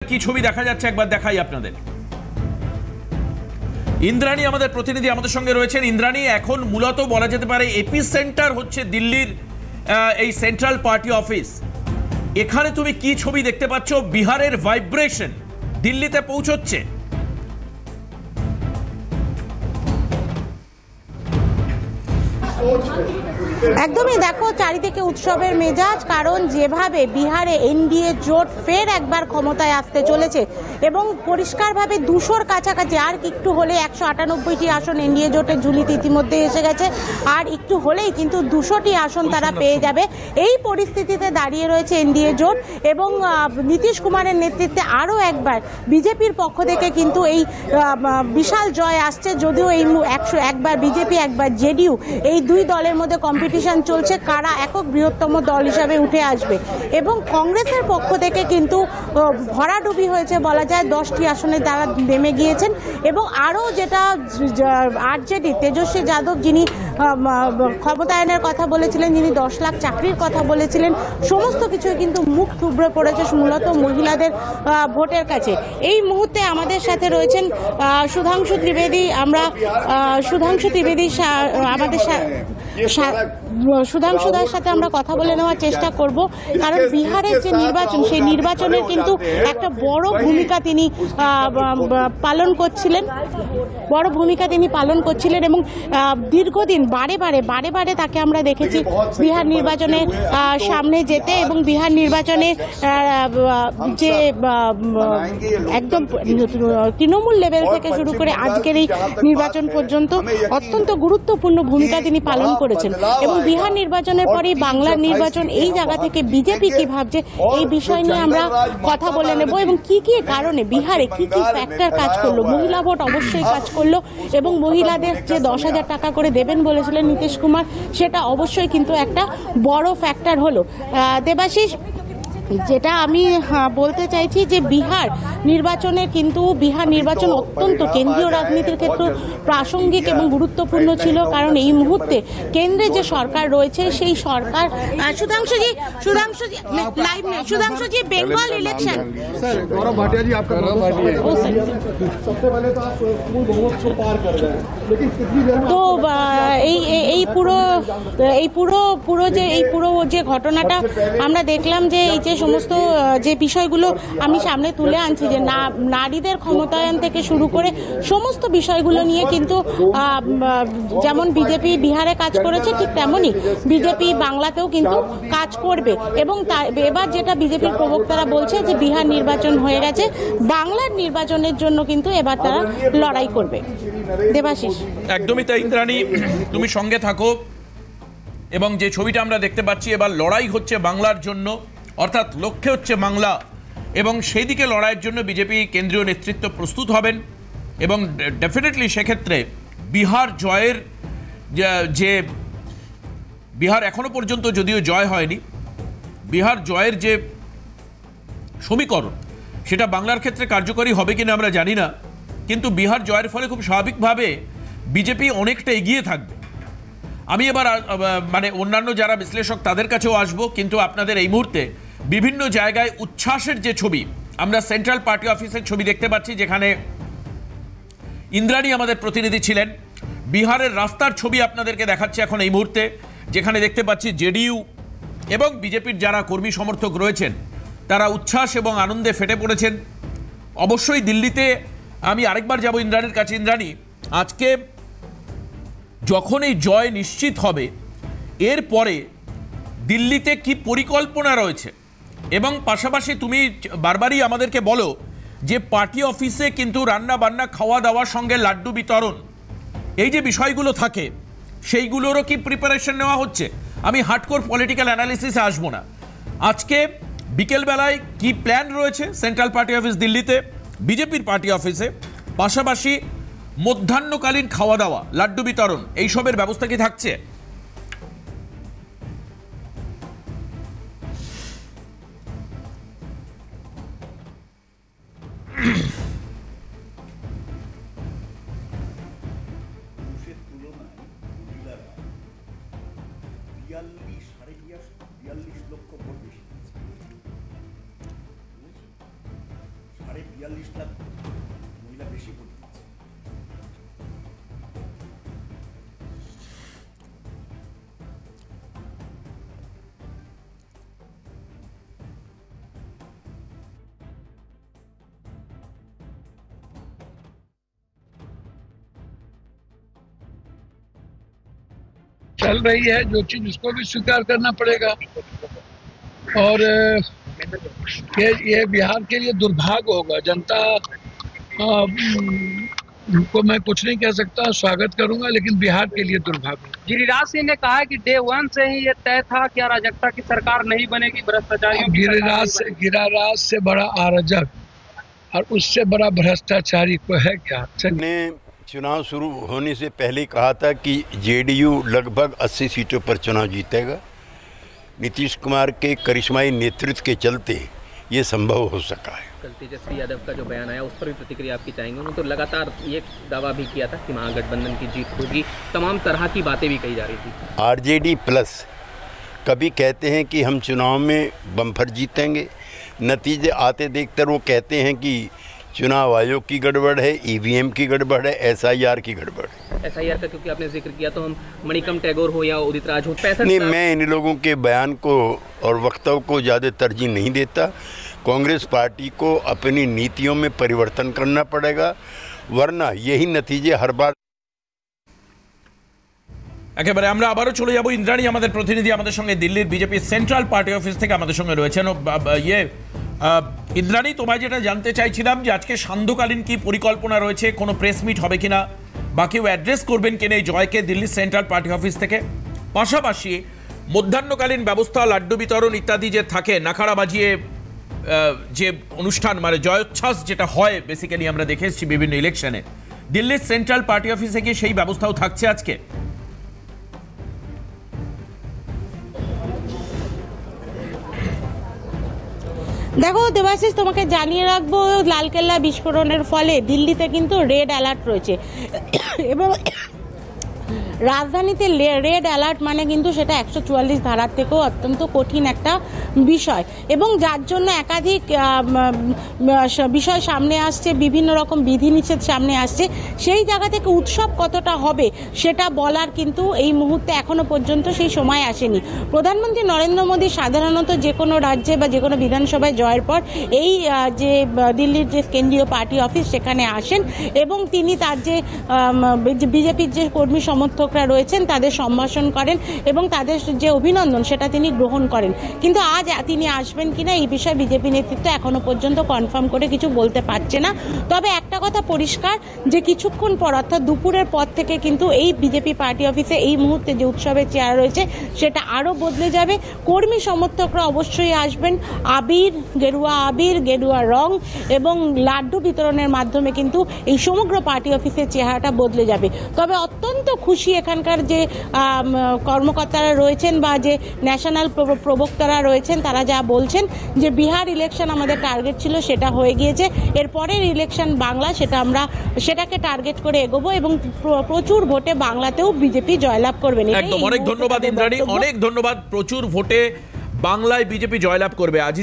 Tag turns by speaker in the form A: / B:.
A: কি ছবি দেখা যাচ্ছে একবার দেখাই আপনাদের। ইন্দ্রাণী আমাদের প্রতিনিধি আমাদের সঙ্গে রয়েছেন। ইন্দ্রাণী, এখন মূলত বলা যেতে পারে এপি সেন্টার হচ্ছে দিল্লির এই সেন্ট্রাল পার্টি অফিস। এখানে তুমি কি ছবি দেখতে পাচ্ছ? বিহারের ভাইব্রেশন দিল্লিতে পৌঁছচ্ছে।
B: একদমই দেখো, চারিদিকে উৎসবের মেজাজ, কারণ যেভাবে বিহারে এনডিএ জোট ফের একবার ক্ষমতায় আসতে চলেছে এবং পরিষ্কারভাবে 200-র কাছাকাছি, আর একটু হলে 198টি আসন এনডিএ জোটের ঝুলিতে ইতিমধ্যে এসে গেছে, আর একটু হলেই কিন্তু 200টি আসন তারা পেয়ে যাবে। এই পরিস্থিতিতে দাঁড়িয়ে রয়েছে এনডিএ জোট এবং নীতিশ কুমারের নেতৃত্বে আরও একবার বিজেপির পক্ষ থেকে কিন্তু এই বিশাল জয় আসছে। যদিও এই একবার বিজেপি একবার জেডিইউ, এই দুই দলের মধ্যে কম্পিটিশন চলছে কারা একক বৃহত্তম দল হিসাবে উঠে আসবে। এবং কংগ্রেসের পক্ষ থেকে কিন্তু ভরাডুবি হয়েছে বলা যায়, 10টি আসনে তারা নেমে গিয়েছেন এবং আরও যেটা আরজেডি তেজস্বী যাদব, যিনি ক্ষমতায়নের কথা বলেছিলেন, যিনি 10 লাখ চাকরির কথা বলেছিলেন, সমস্ত কিছুই কিন্তু মুখ থুবড়ে পড়েছে মূলত মহিলাদের ভোটের কাছে। এই মুহূর্তে আমাদের সাথে রয়েছেন সুধাংশু ত্রিবেদী। আমরা সুধাংশু ত্রিবেদী আমাদের সুধাংশুদার সাথে আমরা কথা বলে নেওয়ার চেষ্টা করব, কারণ বিহারের যে নির্বাচন, সেই নির্বাচনের কিন্তু একটা বড় ভূমিকা তিনি পালন করছিলেন এবং দীর্ঘদিন বারে বারে তাকে আমরা দেখেছি বিহার নির্বাচনের সামনে যেতে এবং বিহার নির্বাচনে যে একদম তৃণমূল লেভেল থেকে শুরু করে আজকের এই নির্বাচন পর্যন্ত অত্যন্ত গুরুত্বপূর্ণ ভূমিকা তিনি পালন করেছেন। এবং বিহার নির্বাচনের পরেই বাংলার নির্বাচন, এই জায়গা থেকে বিজেপি কি ভাবছে এই বিষয় নিয়ে আমরা কথা বলে নেব এবং কি কি কারণে বিহারে কি কি ফ্যাক্টর কাজ করলো। মহিলা ভোট অবশ্যই কাজ করলো এবং মহিলাদের যে 10,000 টাকা করে দেবেন বলেছিলেন নীতিশ কুমার, সেটা অবশ্যই কিন্তু একটা বড় ফ্যাক্টর হলো। দেবাশিস, যেটা আমি বলতে চাইছি যে বিহার নির্বাচন অত্যন্ত কেন্দ্রীয় রাজনীতির ক্ষেত্রে প্রাসঙ্গিক এবং গুরুত্বপূর্ণ ছিল, কারণ এই মুহূর্তে কেন্দ্রে যে সরকার রয়েছে সেই সরকার সুধাংশুজি বেঙ্গল ইলেকশন। তো এই পুরো যে ঘটনাটা আমরা দেখলাম, যে এই যে সমস্ত যে বিষয়গুলো আমি সামনে তুলে আনছি, যে নারীদের ক্ষমতায়ন থেকে শুরু করে সমস্ত বিষয়গুলো নিয়ে কিন্তু যেমন বিজেপি বিহারে কাজ করেছে, ঠিক তেমনই বিজেপি বাংলাতেও কিন্তু কাজ করবে। এবং এবার যেটা বিজেপির প্রবক্তারা বলছে যে বিহার নির্বাচন হয়ে গেছে, বাংলার নির্বাচনের জন্য কিন্তু এবার তারা লড়াই করবে। দেবাশিস,
A: একদমই তাই। ইন্দ্রাণী, তুমি সঙ্গে থাকো এবং যে ছবিটা আমরা দেখতে পাচ্ছি, এবার লড়াই হচ্ছে বাংলার জন্য, অর্থাৎ লক্ষ্যে হচ্ছে বাংলা এবং সেই দিকে লড়াইয়ের জন্য বিজেপি কেন্দ্রীয় নেতৃত্ব প্রস্তুত হবেন এবং ডেফিনেটলি সেক্ষেত্রে বিহার জয়ের যে বিহার এখনো পর্যন্ত যদিও জয় হয়নি, বিহার জয়ের যে সমীকরণ সেটা বাংলার ক্ষেত্রে কার্যকরী হবে কিনা আমরা জানি না, কিন্তু বিহার জয়ের ফলে খুব স্বাভাবিকভাবে বিজেপি অনেকটা এগিয়ে থাকবে। আমি এবার অন্যান্য যারা বিশ্লেষক তাদের কাছেও আসবো, কিন্তু আপনাদের এই মুহূর্তে বিভিন্ন জায়গায় উচ্ছ্বাসের যে ছবি, আমরা সেন্ট্রাল পার্টি অফিসের ছবি দেখতে পাচ্ছি, যেখানে ইন্দ্রাণী আমাদের প্রতিনিধি ছিলেন। বিহারের রাস্তার ছবি আপনাদেরকে দেখাচ্ছে এখন এই মুহূর্তে, যেখানে দেখতে পাচ্ছি জেডিইউ এবং বিজেপির যারা কর্মী সমর্থক রয়েছেন তারা উচ্ছ্বাস এবং আনন্দে ফেটে পড়েছেন। অবশ্যই দিল্লিতে আমি আরেকবার যাব ইন্দ্রাণীর কাছে। ইন্দ্রাণী, আজকে যখন এই জয় নিশ্চিত হবে, এরপরে দিল্লিতে কি পরিকল্পনা রয়েছে? এবং পাশাপাশি তুমি বারবারই আমাদেরকে বলো যে পার্টি অফিসে কিন্তু রান্না বান্না, খাওয়া দাওয়ার সঙ্গে লাড্ডু বিতরণ, এই যে বিষয়গুলো থাকে সেইগুলোরও কি প্রিপারেশন নেওয়া হচ্ছে? আমি হার্ডকোর পলিটিক্যাল অ্যানালিসিসে আসবো না। আজকে বিকেলবেলায় কি প্ল্যান রয়েছে সেন্ট্রাল পার্টি অফিস দিল্লিতে, বিজেপির পার্টি অফিসে, পাশাপাশি মধ্যাহ্নকালীন খাওয়া দাওয়া, লাড্ডু বিতরণ, এইসবের ব্যবস্থা কি থাকছে?
C: 42 লাখ মহিলা বেশি ভোট দিচ্ছে।
D: चल रही है जो चीज उसको भी स्वीकार करना पड़ेगा। और ये बिहार के लिए दुर्भाग्य होगा। जनता को मैं कुछ नहीं कह सकता, स्वागत करूंगा, लेकिन बिहार के लिए दुर्भाग्य।
E: गिरिराज सिंह ने कहा है कि डे 1 से ही ये तय था कि अराजकता की सरकार नहीं बनेगी, भ्रष्टाचारियों की सरकार
D: गिरिराज से बड़ा अराजक और उससे बड़ा भ्रष्टाचारी को है क्या?
F: ने चुनाव शुरू होने से पहले कहा था कि जेडीयू लगभग 80 सीटों पर चुनाव जीतेगा। नीतीश कुमार के करिश्माई नेतृत्व के चलते ये संभव हो सका है।
E: कल तेजस्वी यादव का जो बयान आया उस पर भी प्रतिक्रिया आपकी चाहेंगे। उन्होंने तो लगातार ये दावा भी किया था कि महागठबंधन की जीत होगी, तमाम तरह की बातें भी कही जा रही थी।
F: आरजेडी प्लस कभी कहते हैं कि हम चुनाव में बम्पर जीतेंगे, नतीजे आते देखकर वो कहते हैं कि चुनाव आयोग की गड़बड़ है, ईवीएम की गड़बड़ है, एसआईआर की गड़बड़ है।
E: एसआईआर का क्योंकि आपने जिक्र किया तो हम मणिकम टैगोर हो या उदित राज हो, 65
F: नहीं, मैं इन लोगों के बयान को और वक्तव्य को ज़्यादा तरजीह नहीं देता। कांग्रेस पार्टी को अपनी नीतियों में परिवर्तन करना पड़ेगा, वरना यही नतीजे हर बार।
A: একেবারে আমরা আবারও চলে যাব ইন্দ্রাণী আমাদের প্রতিনিধি আমাদের সঙ্গে দিল্লির বিজেপি সেন্ট্রাল পার্টি অফিস থেকে আমাদের সঙ্গে রয়েছেন। ইন্দ্রাণী, তোমায় যেটা জানতে চাইছিলাম যে আজকে সান্ধ্যকালীন কি পরিকল্পনা রয়েছে, কোনো প্রেস মিট হবে কিনা, বা কেউ অ্যাড্রেস করবেন কিনা এই জয়কে দিল্লি সেন্ট্রাল পার্টি অফিস থেকে? পাশাপাশি মধ্যাহ্নকালীন ব্যবস্থা, লাড্ডু বিতরণ ইত্যাদি যে থাকে, নাখাড়া বাজিয়ে যে অনুষ্ঠান মানে জয়োচ্ছ্বাস যেটা হয় বেসিক্যালি আমরা দেখে এসেছি বিভিন্ন ইলেকশনে, দিল্লির সেন্ট্রাল পার্টি অফিসে কি সেই ব্যবস্থাও থাকছে আজকে?
B: দেখো দেবাশিস, তোমাকে জানিয়ে রাখবো লালকেল্লা বিস্ফোরণের ফলে দিল্লিতে কিন্তু রেড অ্যালার্ট রয়েছে এবং রাজধানীতে রেড অ্যালার্ট মানে কিন্তু সেটা 144 ধারার থেকেও অত্যন্ত কঠিন একটা বিষয়, এবং যার জন্য একাধিক বিষয় সামনে আসছে, বিভিন্ন রকম বিধিনিষেধ সামনে আসছে। সেই জায়গা থেকে উৎসব কতটা হবে সেটা বলার কিন্তু এই মুহূর্তে এখনো পর্যন্ত সেই সময় আসেনি। প্রধানমন্ত্রী নরেন্দ্র মোদী সাধারণত যে কোনো রাজ্যে বা যে কোনো বিধানসভায় জয়ের পর এই যে দিল্লির যে কেন্দ্রীয় পার্টি অফিস সেখানে আসেন এবং তিনি তার যে বিজেপির যে কর্মী সমর্থকরা রয়েছেন তাদের সম্ভাষণ করেন এবং তাদের যে অভিনন্দন সেটা তিনি গ্রহণ করেন। কিন্তু আজ তিনি আসবেন কিনা এই বিষয়ে বিজেপি নেতৃত্ব এখনো পর্যন্ত কনফার্ম করে কিছু বলতে পারছে না। তবে একটা কথা পরিষ্কার যে কিছুক্ষণ পর অর্থাৎ দুপুরের পর থেকে কিন্তু এই বিজেপি পার্টি অফিসে এই মুহূর্তে যে উৎসবের চেহারা রয়েছে সেটা আরও বদলে যাবে। কর্মী সমর্থকরা অবশ্যই আসবেন, গেরুয়া রং এবং লাড্ডু বিতরণের মাধ্যমে কিন্তু এই সমগ্র পার্টি অফিসের চেহারাটা বদলে যাবে। তবে অত্যন্ত খুশি এখানকার যে কর্মকর্তারা রয়েছেন বা যে ন্যাশনাল প্রবক্তারা রয়েছেন, তারা যা বলছেন যে বিহার ইলেকশন আমাদের টার্গেট ছিল সেটা হয়ে গিয়েছে, এরপরের ইলেকশন বাংলা, সেটাকে টার্গেট করে এগোবো এবং প্রচুর ভোটে বাংলাতেও বিজেপি জয়লাভ করবেন।
A: একদম, অনেক ধন্যবাদ ইন্দ্রাণী, অনেক ধন্যবাদ। প্রচুর ভোটে বাংলায় বিজেপি জয়লাভ করবে। আজ